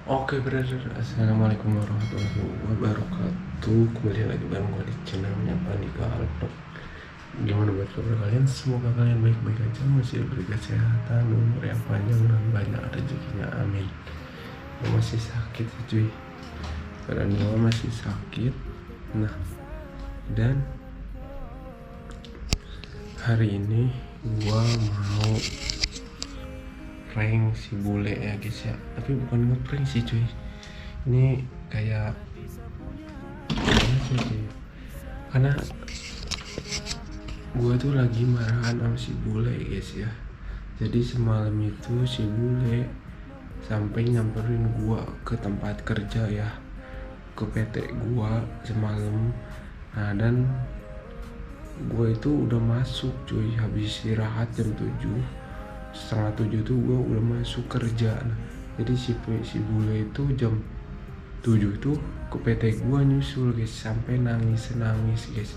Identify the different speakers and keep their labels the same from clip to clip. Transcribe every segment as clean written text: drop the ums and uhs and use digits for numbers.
Speaker 1: Oke brother, assalamualaikum warahmatullahi wabarakatuh. Kembali lagi bareng gue di channelnya Pandika Alpert. Gimana buat kabar kalian? Semoga kalian baik-baik aja, masih diberi kesehatan, umur yang panjang dan banyak rezekinya, amin. Gue masih sakit ya cuy, badan gue masih sakit. Nah, dan hari ini gue mau prank si bule ya guys ya, tapi bukan ngeprank sih cuy, ini kayak gimana sih cuy, karena gue tuh lagi marahan sama si bule guys ya. Jadi semalam itu si bule sampai nyamperin gue ke tempat kerja ya, ke PT gue semalam. Nah dan gue itu udah masuk cuy, habis istirahat jam 7, setengah 7 tuh gue udah masuk kerja. Nah, jadi si bule itu jam 7 tuh ke PT gue nyusul guys, sampai nangis guys,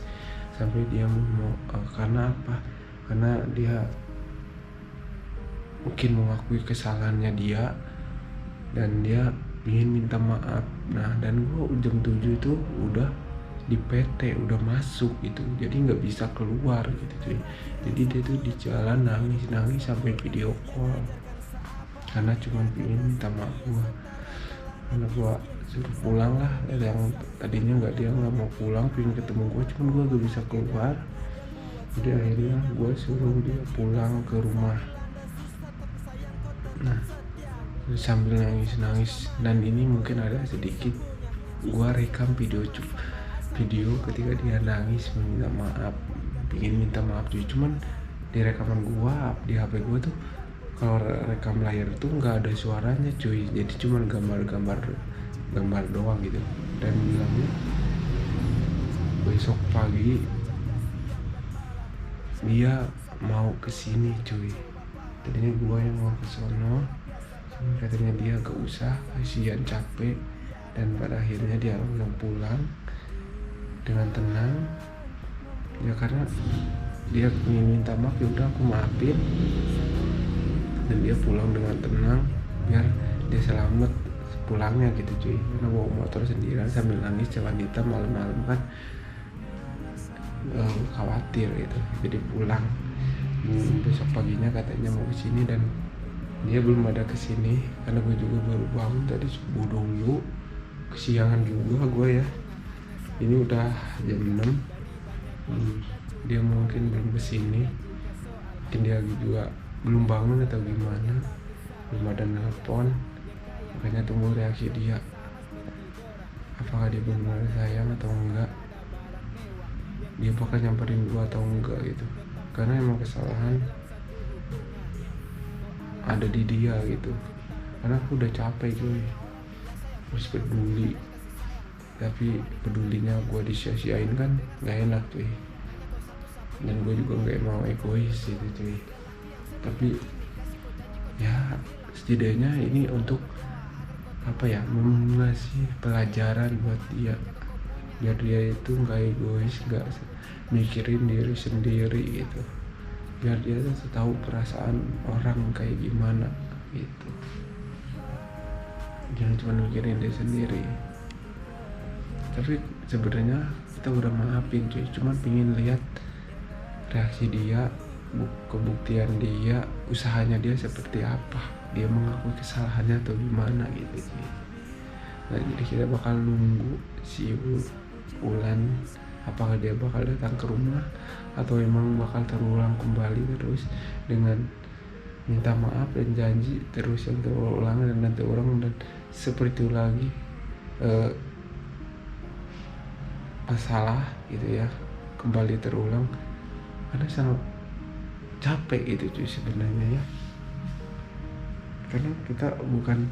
Speaker 1: sampai dia mau karena apa, karena dia mungkin mengakui kesalahannya dia dan dia ingin minta maaf. Nah dan gue jam 7 itu udah di PT, udah masuk gitu, jadi nggak bisa keluar gitu cuy. Jadi dia tuh di jalan nangis sampai video call karena cuma ingin minta maaf gue. Karena gue suruh pulang lah, yang tadinya dia nggak mau pulang, pengen ketemu gue, cuman gue gak bisa keluar. Jadi akhirnya gue suruh dia pulang ke rumah. Nah sambil nangis dan ini mungkin ada sedikit gue rekam video ketika dia nangis minta maaf, ingin minta maaf cuy. Cuman di rekaman gue di HP gue tuh, kalau rekam layar tuh nggak ada suaranya cuy, jadi cuman gambar doang gitu. Dan bilangnya besok pagi dia mau kesini cuy. Tadinya gue yang mau ke sono, katanya dia gak usah, kasihan capek. Dan pada akhirnya dia langsung pulang dengan tenang ya, karena dia ingin minta maaf, ya udah aku maafin. Dan dia pulang dengan tenang biar dia selamat pulangnya gitu cuy, karena bawa motor sendirian sambil nangis. Wanita malam-malam kan khawatir gitu, jadi pulang. Besok paginya katanya mau kesini dan dia belum ada kesini, karena gue juga baru bangun tadi subuh dulu, kesiangan juga gue ya. Ini udah jam 6. Dia mungkin belum kesini, mungkin dia juga belum bangun atau gimana, belum ada nelpon. Makanya tunggu reaksi dia, apakah dia benar sayang atau enggak, dia bakal nyamperin gua atau enggak gitu. Karena emang kesalahan ada di dia gitu, karena aku udah capek cuy harus peduli, tapi pedulinya gue disia-siain kan gak enak cuy. Dan gue juga gak mau egois gitu cuy, tapi ya setidaknya ini untuk apa ya, ngasih pelajaran buat dia, biar dia itu nggak egois, nggak mikirin diri sendiri gitu, biar dia tuh tahu perasaan orang kayak gimana gitu, jangan cuma mikirin dia sendiri. Tapi sebenarnya kita udah maafin cuy, cuma pingin lihat reaksi dia, kebuktian dia, usahanya dia seperti apa, dia mengakui kesalahannya atau gimana gitu sih. Nah jadi kita bakal nunggu si Ulan, apakah dia bakal datang ke rumah atau emang bakal terulang kembali terus dengan minta maaf dan janji terus yang terulang dan terulang dan seperti itu lagi, masalah gitu ya, kembali terulang. Karena sangat capek itu cuy sebenarnya ya, karena kita bukan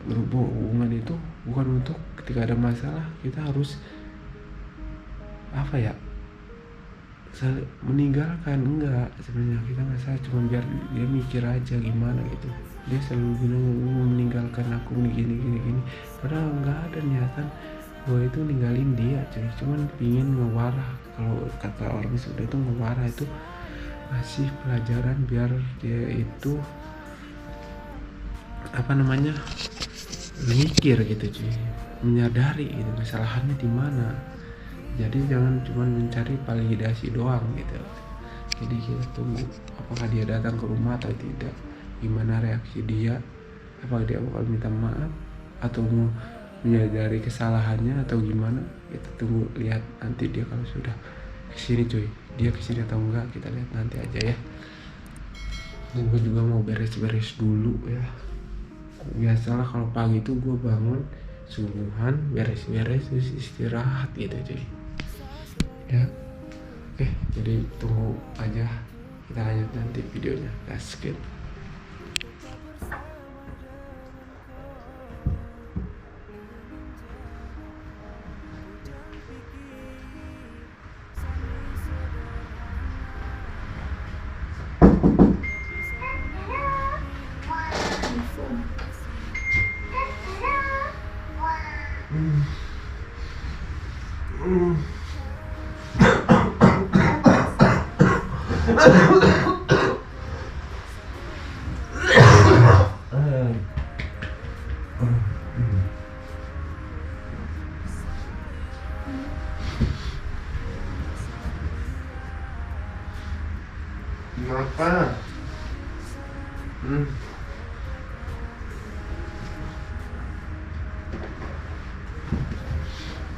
Speaker 1: berhubung hubungan itu bukan untuk ketika ada masalah kita harus apa ya, meninggalkan, enggak. Sebenarnya kita nggak salah, cuma biar dia mikir aja gimana gitu. Dia selalu bilang meninggalkan aku gini, padahal nggak ada niatan gue itu ninggalin dia cuy, cuman pingin ngewarah. Kalau kata orang sudah itu ngewarah itu ngasih pelajaran biar dia itu apa namanya, mikir gitu cuy, menyadari gitu kesalahannya di mana. Jadi jangan cuma mencari validasi doang gitu. Jadi kita tunggu apakah dia datang ke rumah atau tidak, gimana reaksi dia, apakah dia bakal minta maaf atau mau menyadari kesalahannya atau gimana. Kita tunggu lihat nanti dia kalau sudah kesini cuy, dia kesini atau enggak kita lihat nanti aja ya. Dan gue juga mau beres-beres dulu ya. Biasalah kalau pagi itu gue bangun subuhan, beres-beres terus istirahat gitu cuy ya. Oke, jadi tunggu aja, kita lanjut nanti videonya. Gasket. Kenapa?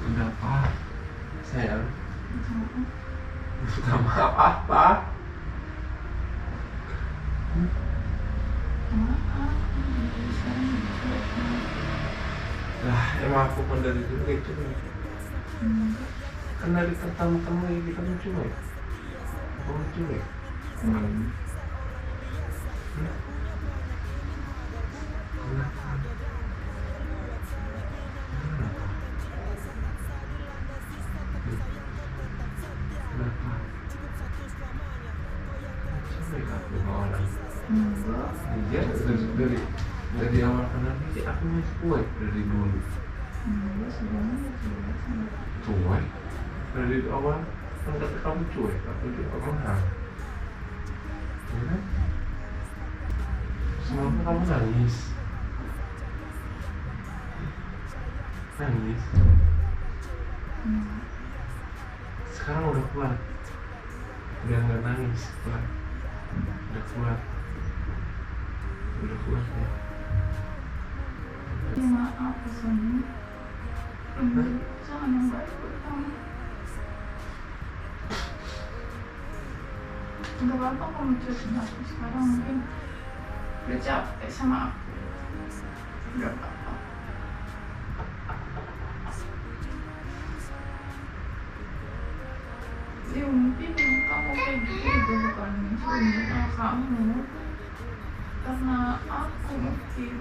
Speaker 1: Kenapa? Sayang. Sama apa? Lah, emang aku kan dari dulu gitu nih. Kan dari pertama kamu kita mencuek. Kamu cuek. Kenapa? Iya, dari awal kenal sih aku masih cuek dari dulu. Cuek dari awal kan kata kamu cuek, aku juga mahal. Ya? Semalam kamu nangis. Sekarang udah kuat, udah nggak nangis, kuat, udah kuat ya.
Speaker 2: Ya maaf Sony, jangan yang baik buat kamu. Gak apa-apa kamu cuekin aku sekarang, mungkin udah capek sama aku. Gak apa-apa. Ya mungkin kamu kayak gitu juga bukan karena kamu, karena aku mungkin.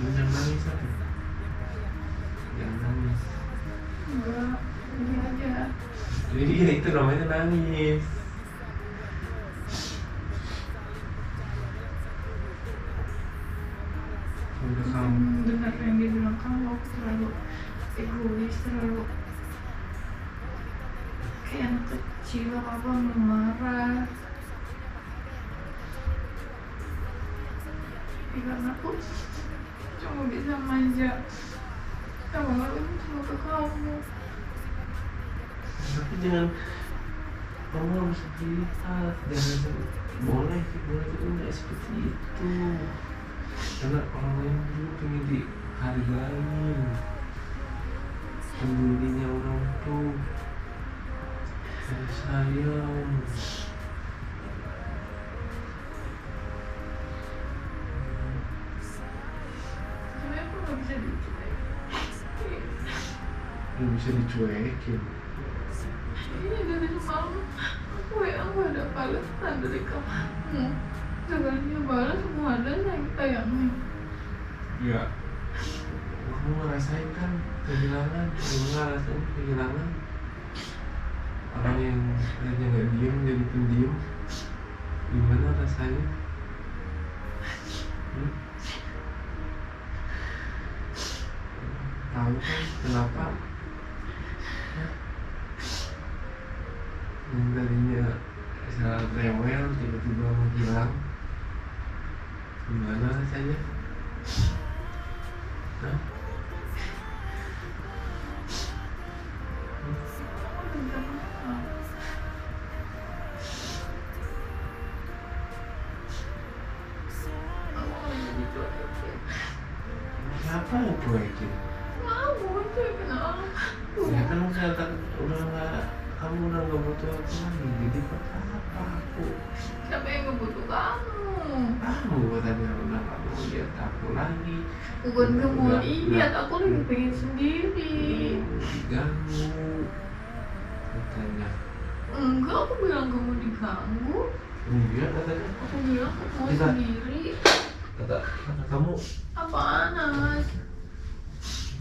Speaker 1: Jangan nangis aja. Jangan nangis.
Speaker 2: Enggak, ini aja.
Speaker 1: Iya, itu namanya nangis. Udah kamu.
Speaker 2: Benar yang dia bilang, kamu terlalu egois, terlalu kayak anak kecil, apa mau marah. Karena aku cuma bisa manja sama malu cuma ke kamu.
Speaker 1: Tapi jangan, kamu harus lihat, jangan boleh tapi nggak seperti itu. Karena orang lain dulu pengen dihargain, pedulinya orang tuh sayang.
Speaker 2: Tapi aku gak bisa dicuekin.
Speaker 1: Gak bisa dicuekin.
Speaker 2: Iya, dari semalam aku WA gak ada balasan dari kamu. Sekalinya balas semua ada sayang-sayangnya.
Speaker 1: Ya, kamu ngerasain kan kehilangan, kamu ngerasain kehilangan. Orang yang hanya nggak diem jadi pendiam, gimana rasanya? Tahu kan kenapa? Yang tadinya sangat rewel tiba-tiba menghilang. Gimana rasanya? Hah?
Speaker 2: Aku minta maaf. Aku nggak mau dicuekin.
Speaker 1: Siapa yang cuekin?
Speaker 2: Kamu cuekin aku.
Speaker 1: Ya kan udah nggak, kamu udah nggak butuh aku lagi, jadi buat apa aku?
Speaker 2: Siapa yang ngebutuh kamu?
Speaker 1: Kamu tadi udah nggak mau lihat aku lagi.
Speaker 2: Bukan gak mau
Speaker 1: Udah-
Speaker 2: lihat, aku lagi pengen sendiri.
Speaker 1: diganggu katanya.
Speaker 2: Enggak, aku bilang gak mau diganggu.
Speaker 1: Iya katanya.
Speaker 2: Aku bilang aku mau
Speaker 1: Kita-
Speaker 2: sendiri.
Speaker 1: Kata kamu
Speaker 2: Apaan, Nas?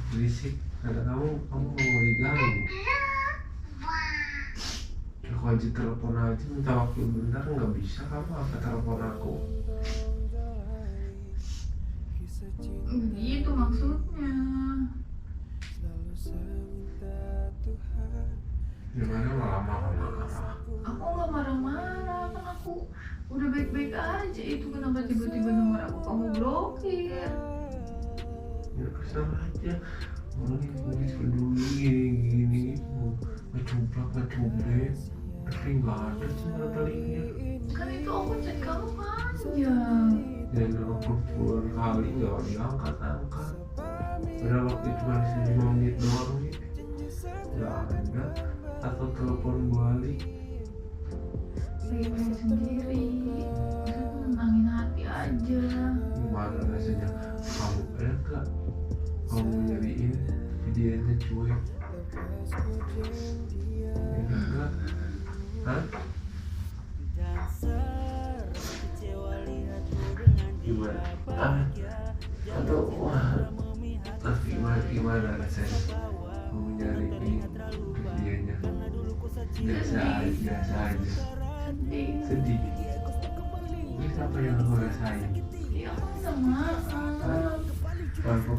Speaker 1: berisik. Kata kamu nggak mau diganggu. Aku aja telepon aja minta waktu bentar, nggak bisa kamu apa telepon aku.
Speaker 2: Gitu maksudnya.
Speaker 1: Gimana malah marah-marah?
Speaker 2: Aku gak marah-marah, kan aku udah baik-baik aja. Itu kenapa tiba-tiba nomor aku kamu blokir?
Speaker 1: Ya kesel aja. Orang ini peduli gini-gini, ngecubrak, tapi nggak ada sih baliknya.
Speaker 2: Kan itu aku chat kamu panjang.
Speaker 1: Dan puluhan kali nggak diangkat. Padahal waktu itu masih 5 menit doang nih. Nggak ada. Atau telepon balik.
Speaker 2: Pengen sendiri. Maksudnya menangin hati aja.
Speaker 1: Gimana rasanya? Kamu enggak? Kamu nyariin videonya cuek. Enggak? Hah? Gimana? Atau wah, tapi gimana rasanya? Kamu nyariin videonya? Biasa aja.
Speaker 2: Sedih.
Speaker 1: Sedih. Ini apa yang kamu rasain?
Speaker 2: Ya aku minta maaf.
Speaker 1: Aku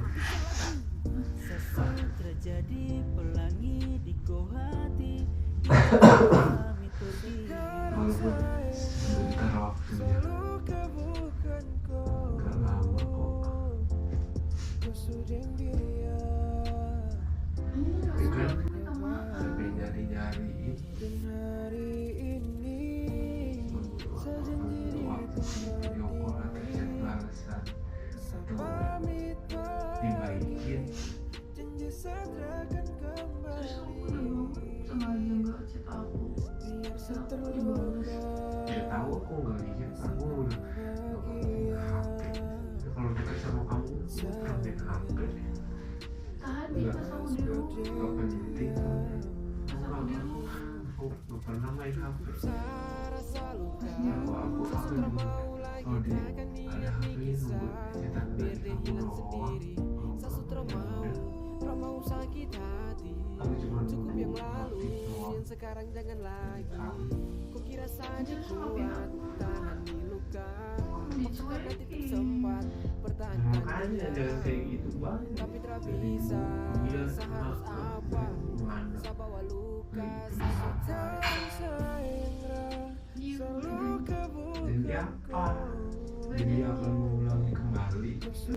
Speaker 1: walaupun sebentar waktunya, nggak lama kok. Tapi kan
Speaker 2: Minta maaf.
Speaker 1: sampai nyari-nyariin waktu video call atau chat balasan atau dibaikin.
Speaker 2: Terus aku udah ngomong sengaja gak chat aku. Aku dibalas.
Speaker 1: Ya tahu aku nggak lihat, aku udah nggak penting HP. Ya, kalau dekat sama kamu pernah main HP.
Speaker 2: Tadi pas aku di rumah.
Speaker 1: Nggak penting. Aku nggak pernah main HP. Aku juga kalau di ada HP nunggu cetak dari kamu doang. Kalau kamu ya udah, aku cuma nunggu notif doang.
Speaker 2: Anjir sama pihak aku dicuekin.
Speaker 1: Makanya jangan kayak gitu banget. Dari dulu dia sama mana? Jadi apa? Jadi akan mengulangi kembali.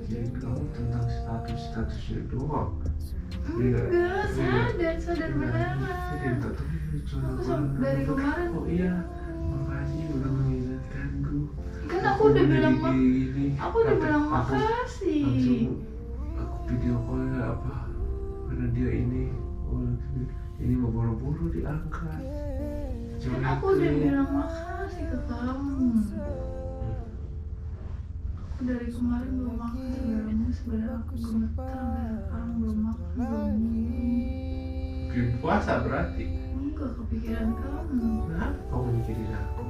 Speaker 1: Jadi kamu tentang statusnya doang.
Speaker 2: Enggak, sadar beneran. Dari kemarin.
Speaker 1: Oh iya, makasih udah mengingatkanku.
Speaker 2: Kan aku udah bilang aku udah bilang
Speaker 1: Aku
Speaker 2: makasih.
Speaker 1: langsung aku video call ya apa? Karena dia ini mau buru-buru diangkat.
Speaker 2: Kan aku udah bilang makasih ke kamu. Aku dari kemarin belum makan sebenarnya aku gemeter sampai sekarang belum makan belum minum.
Speaker 1: Bikin puasa berarti.
Speaker 2: Enggak kepikiran kamu.
Speaker 1: Kenapa kamu mikirin aku?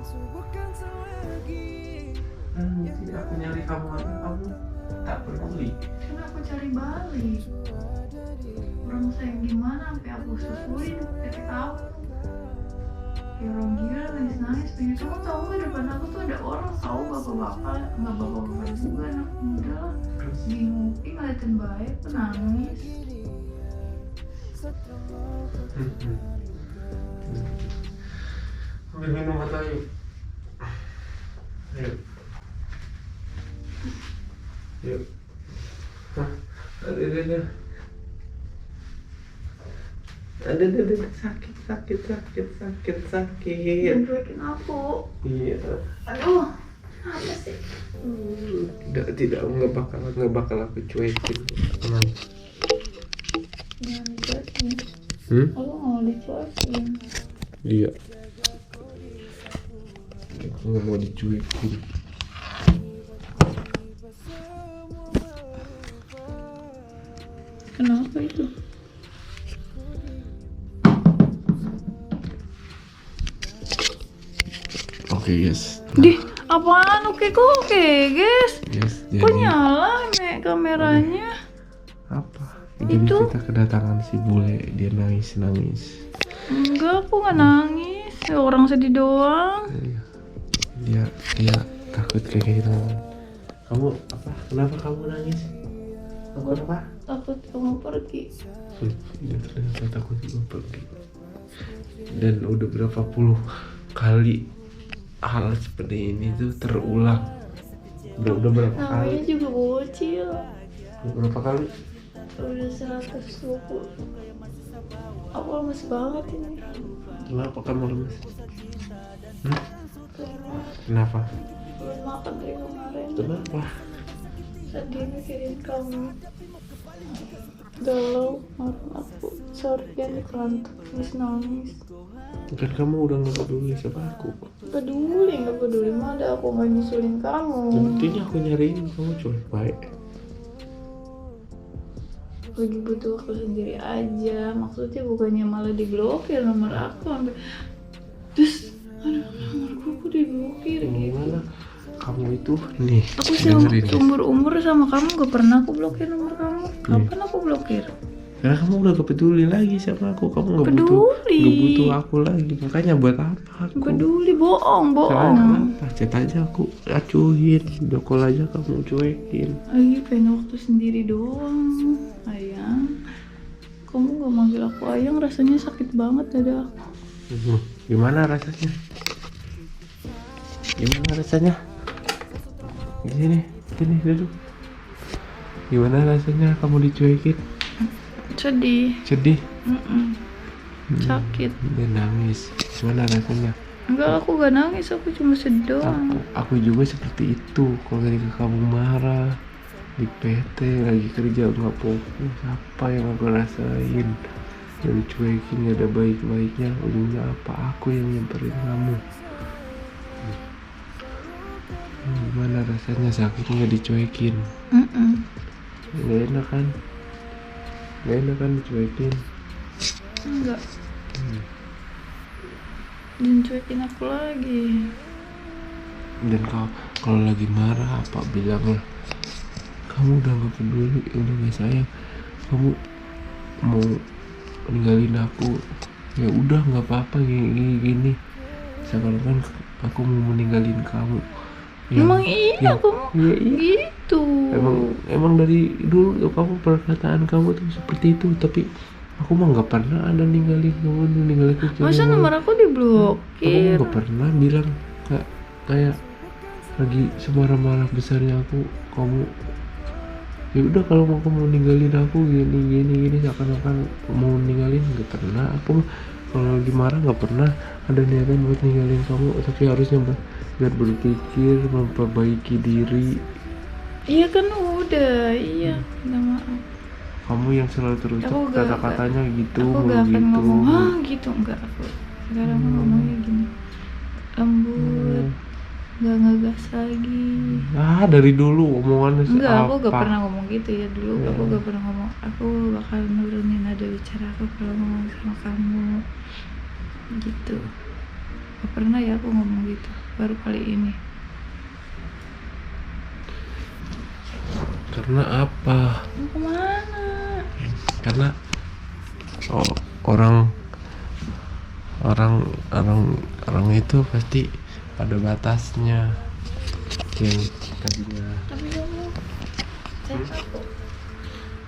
Speaker 1: Kan mungkin aku nyari kamu aja kamu tak peduli.
Speaker 2: Karena aku cari balik. Orang sayang gimana sampai aku susuin pakai kamu. Kayak orang gila nangis pengen kamu tahu nggak depan aku tuh ada orang tahu bapak-bapak nggak bapak-bapak juga anak muda lah di ngopi ngeliatin baik nangis.
Speaker 1: Ambil minum mata yuk. Yuk. Yuk. Hah, ada. Ada sakit.
Speaker 2: Jangan cuekin aku.
Speaker 1: Iya.
Speaker 2: Aduh, apa sih?
Speaker 1: Tidak, nggak bakal aku cuekin. Tenang.
Speaker 2: Jangan dicuekin. Aku nggak mau dicuekin.
Speaker 1: Iya. Aku nggak mau dicuekin.
Speaker 2: Kenapa itu?
Speaker 1: Oke guys.
Speaker 2: Di, apaan? Oke guys.
Speaker 1: Yes,
Speaker 2: Kok nyala kameranya?
Speaker 1: Apa? Jadi
Speaker 2: Itu?
Speaker 1: kita kedatangan si bule, dia nangis.
Speaker 2: Enggak, aku nggak nangis. Orang sedih doang.
Speaker 1: Iya. Dia takut kayak gitu. Kamu apa? Kenapa kamu nangis? Kamu kenapa?
Speaker 2: Takut kamu pergi.
Speaker 1: Dia ternyata takut kamu pergi. Dan udah berapa puluh kali hal seperti ini tuh terulang. Udah berapa
Speaker 2: Namanya
Speaker 1: kali?
Speaker 2: juga bocil.
Speaker 1: Berapa kali?
Speaker 2: Udah 120. Aku lemes banget ini.
Speaker 1: Kenapa kamu lemes?
Speaker 2: Karena
Speaker 1: Kenapa?
Speaker 2: belum makan dari kemarin.
Speaker 1: Kenapa?
Speaker 2: Sedih mikirin kamu. Galau, marah aku. Seharian di kantor, nangis.
Speaker 1: Kan kamu udah nggak peduli sama aku.
Speaker 2: Nggak peduli mah ada aku nggak nyusulin kamu.
Speaker 1: Buktinya aku nyariin kamu cuek baik.
Speaker 2: Lagi butuh waktu sendiri aja, maksudnya bukannya malah diblokir nomor aku sampai terus nomorku aku diblokir gitu.
Speaker 1: Gimana? Kamu itu nih.
Speaker 2: Aku
Speaker 1: dengerin, guys.
Speaker 2: umur sama kamu gak pernah aku blokir nomor kamu. Kapan aku blokir?
Speaker 1: Karena kamu udah gak peduli lagi sama aku. Kamu gak
Speaker 2: Peduli.
Speaker 1: butuh aku lagi. Makanya buat apa aku?
Speaker 2: Peduli, bohong.
Speaker 1: Kenapa? Chat aja aku acuhin, video call aja kamu cuekin.
Speaker 2: Lagi pengen waktu sendiri doang, ayang. Kamu gak manggil aku ayang, rasanya sakit banget dada aku.
Speaker 1: Gimana rasanya? Gini duduk. Gimana rasanya kamu dicuekin?
Speaker 2: Sedih. Sakit.
Speaker 1: Dia nangis. Gimana rasanya?
Speaker 2: Enggak, aku gak nangis, aku cuma sedih doang.
Speaker 1: Aku juga seperti itu. Kalau ketika kamu marah di PT lagi kerja nggak fokus, apa yang aku rasain? Yang dicuekin gak ada baik-baiknya. Ujungnya apa? Aku yang nyamperin kamu. Gimana rasanya sakitnya dicuekin? Gak enak kan? Dicuekin?
Speaker 2: Enggak. Jangan cuekin aku lagi.
Speaker 1: Dan kalau lagi marah apa bilangnya? Kamu udah gak peduli, udah gak sayang. Kamu mau ninggalin aku, ya udah nggak apa-apa gini. Sekarang aku mau meninggalin kamu.
Speaker 2: Emang iya aku
Speaker 1: iya.
Speaker 2: gitu.
Speaker 1: Emang dari dulu kamu perkataan kamu tuh seperti itu, tapi aku mah nggak pernah ada ninggalin aku.
Speaker 2: Masa nomor aku diblokir?
Speaker 1: Aku nggak pernah bilang kayak lagi semarah-marah besarnya aku, kamu ya udah kalau mau kamu ninggalin aku gini seakan-akan mau ninggalin. Nggak pernah. Aku kalau lagi marah nggak pernah ada niatan buat ninggalin kamu, tapi harusnya biar berpikir memperbaiki diri.
Speaker 2: Iya kan udah, iya. Minta maaf.
Speaker 1: Kamu yang selalu terucap kata-katanya gitu.
Speaker 2: Aku gak akan ngomong gitu, enggak aku. Sekarang ngomongnya gini, lembut, gak ngegas lagi.
Speaker 1: Dari dulu omongannya
Speaker 2: Enggak,
Speaker 1: apa?
Speaker 2: aku gak pernah ngomong gitu ya dulu. Aku gak pernah ngomong. Aku bakal nurunin nada bicara aku kalau ngomong sama kamu gitu. Gak pernah ya aku ngomong gitu. Baru kali ini.
Speaker 1: Karena apa?
Speaker 2: Mau kemana?
Speaker 1: Karena orang itu pasti ada batasnya. Yang tadinya
Speaker 2: sayang aku.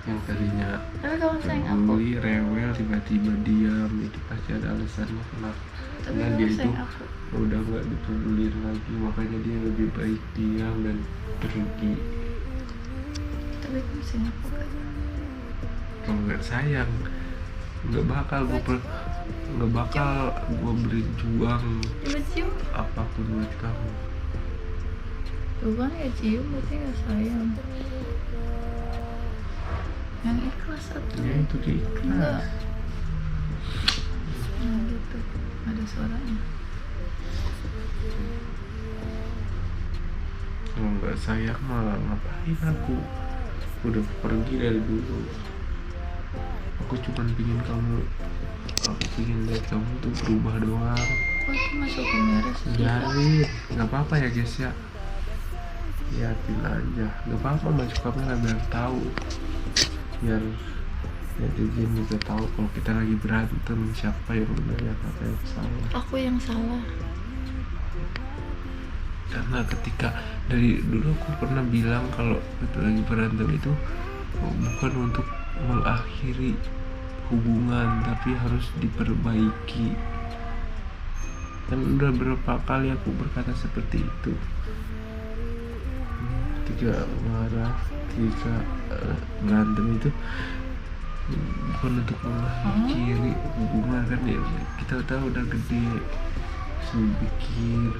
Speaker 1: Yang tadinya
Speaker 2: Tapi kamu sayang aku.
Speaker 1: peduli, rewel, tiba-tiba diam, itu pasti ada alasannya kenapa.
Speaker 2: Tapi
Speaker 1: Nah,
Speaker 2: kamu
Speaker 1: dia itu
Speaker 2: sayang aku.
Speaker 1: udah nggak dipedulin lagi, makanya dia lebih baik diam dan pergi.
Speaker 2: Tapi kamu sayang aku kan?
Speaker 1: Kalau nggak sayang, nggak bakal gue berjuang
Speaker 2: Coba cium.
Speaker 1: apapun buat kamu.
Speaker 2: Tuh kan ya cium berarti gak sayang. Yang ikhlas satu.
Speaker 1: Ya itu dia ikhlas.
Speaker 2: Enggak. Nah gitu. Ada suaranya.
Speaker 1: Kalau nggak sayang malah ngapain aku udah pergi dari dulu. Aku cuma pingin lihat kamu tuh berubah doang.
Speaker 2: Kok itu masuk kamera sih?
Speaker 1: Biarin, nggak apa-apa ya guys ya. Liatin aja, nggak apa-apa masuk kamera biar tahu, biar netizen juga tahu kalau kita lagi berantem siapa yang benar ya siapa yang salah.
Speaker 2: Aku yang salah.
Speaker 1: Karena ketika dari dulu aku pernah bilang kalau kita lagi berantem itu bukan untuk mengakhiri hubungan tapi harus diperbaiki. Kan udah berapa kali aku berkata seperti itu. Ketika marah, ketika berantem itu bukan untuk mengakhiri hubungan kan ya. Kita tahu udah gede, harus berpikir,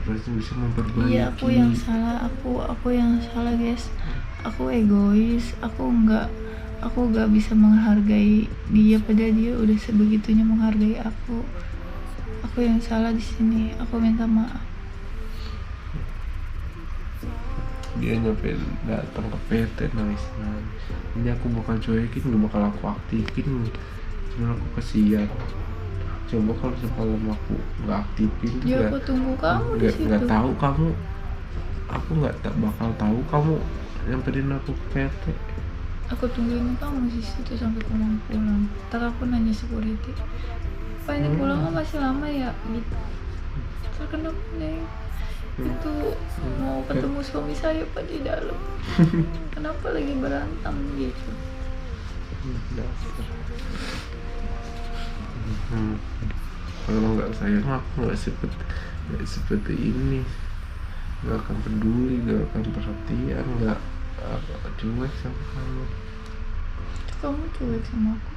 Speaker 1: harusnya bisa memperbaiki.
Speaker 2: Iya, aku yang salah. Aku yang salah guys. Aku egois. Aku nggak bisa menghargai dia, padahal dia udah sebegitunya menghargai aku. Aku yang salah di sini. Aku minta maaf.
Speaker 1: Dia nyampe datang ke PT nangis. Ini aku bakal cuekin, gak bakal aku aktifin. Cuma aku kasihan. Coba kalau semalam aku nggak aktifin,
Speaker 2: Ya aku tunggu kamu di situ.
Speaker 1: Nggak tahu kamu, aku nggak bakal tahu kamu nyamperin aku ke PT.
Speaker 2: Aku tungguin kamu di situ sampai kamu pulang. Ntar aku nanya security, Pak ini pulangnya masih lama ya? Gitu. Terus Neng itu mau ketemu suami saya Pak di dalam. Kenapa lagi berantem gitu?
Speaker 1: Kalau nggak sayang aku nggak seperti ini, nggak akan peduli, nggak akan perhatian, nggak cuek sama kamu.
Speaker 2: Kamu cuek sama aku.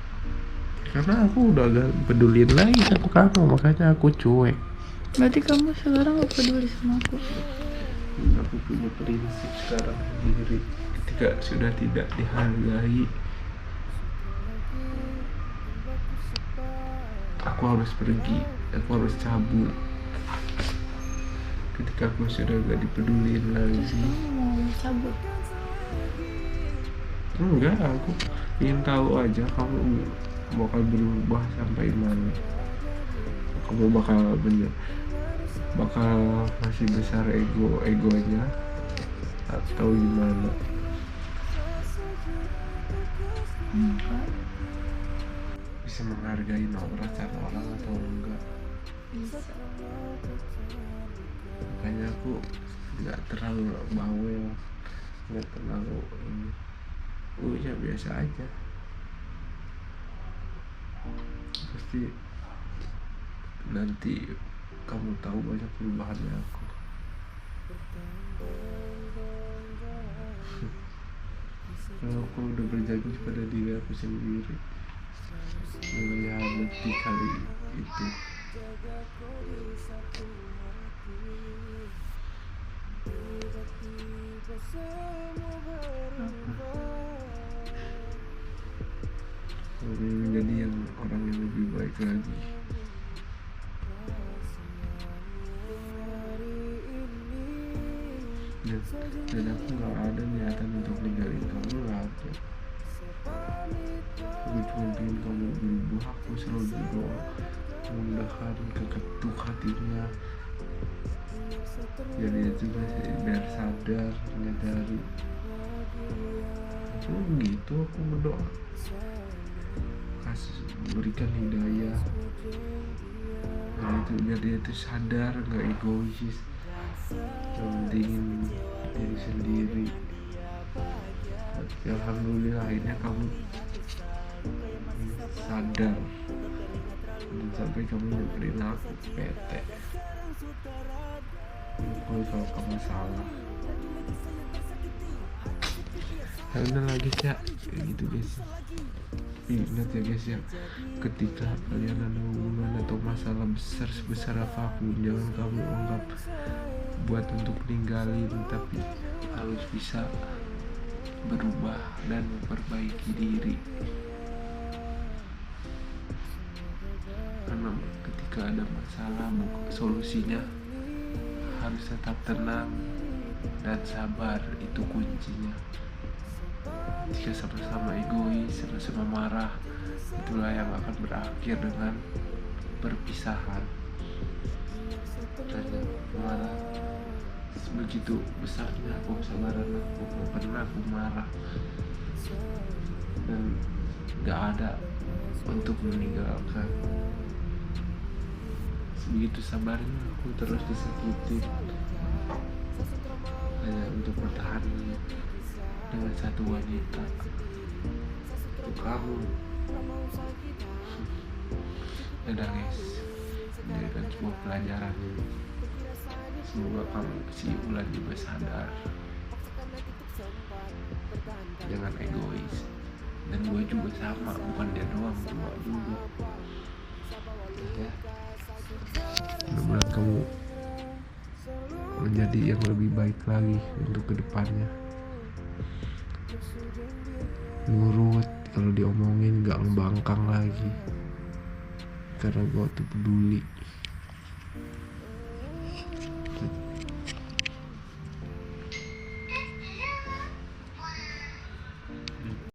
Speaker 1: Karena aku udah gak pedulin lagi sama kamu, makanya aku cuek.
Speaker 2: Berarti kamu sekarang gak peduli sama aku.
Speaker 1: Aku punya prinsip sekarang sendiri, ketika sudah tidak dihargai, aku harus pergi, aku harus cabut. Ketika aku sudah gak dipedulin
Speaker 2: Terus
Speaker 1: lagi.
Speaker 2: kamu mau cabut?
Speaker 1: Enggak, aku ingin tahu aja kamu bakal berubah sampai mana. Kamu bakal masih besar egonya atau gimana?
Speaker 2: Enggak.
Speaker 1: Bisa menghargai cara orang atau enggak?
Speaker 2: Bisa.
Speaker 1: Makanya aku nggak terlalu bawel, nggak terlalu ini. Ya biasa aja. Pasti nanti kamu tahu banyak perubahannya aku. Kalau aku udah berjanji pada diri aku sendiri, melihat detik kali itu. Aku ingin menjadi orang yang lebih baik lagi. Dan aku gak ada niatan untuk ninggalin kamu, gak ada. Aku cuma ingin kamu berubah. Aku selalu berdoa mudah-mudahan keketuk hatinya, biar dia juga biar sadar, menyadari. Aku gitu, aku berdoa berikan hidayah, biar dia itu sadar, gak egois, mentingin diri sendiri. Tapi alhamdulillah akhirnya kamu sadar dan sampai kamu nyamperin aku PT. Kalau kamu salah ya udah lah guys ya, kayak gitu guys. Ingat ya guys ya, ketika kalian ada hubungan atau masalah besar sebesar apapun, jangan kamu anggap buat untuk ninggalin, tapi harus bisa berubah dan memperbaiki diri. Karena ketika ada masalah, solusinya harus tetap tenang dan sabar, itu kuncinya. Jika sama-sama egois, sama-sama marah, itulah yang akan berakhir dengan perpisahan. Dan marah begitu besarnya kesabaran aku, gak pernah aku marah dan gak ada untuk meninggalkan. Sebegitu sabarnya aku terus disakitin hanya untuk bertahan dengan satu wanita, untuk kamu. Dadah guys, ini kan sebuah pelajaran ini. Semoga kamu si Ulan juga sadar, jangan egois. Dan gue juga sama, bukan dia doang, gue juga ya. Mudah-mudahan kamu menjadi yang lebih baik lagi untuk kedepannya. Nurut, kalau diomongin gak ngebangkang lagi, karena gue tuh peduli.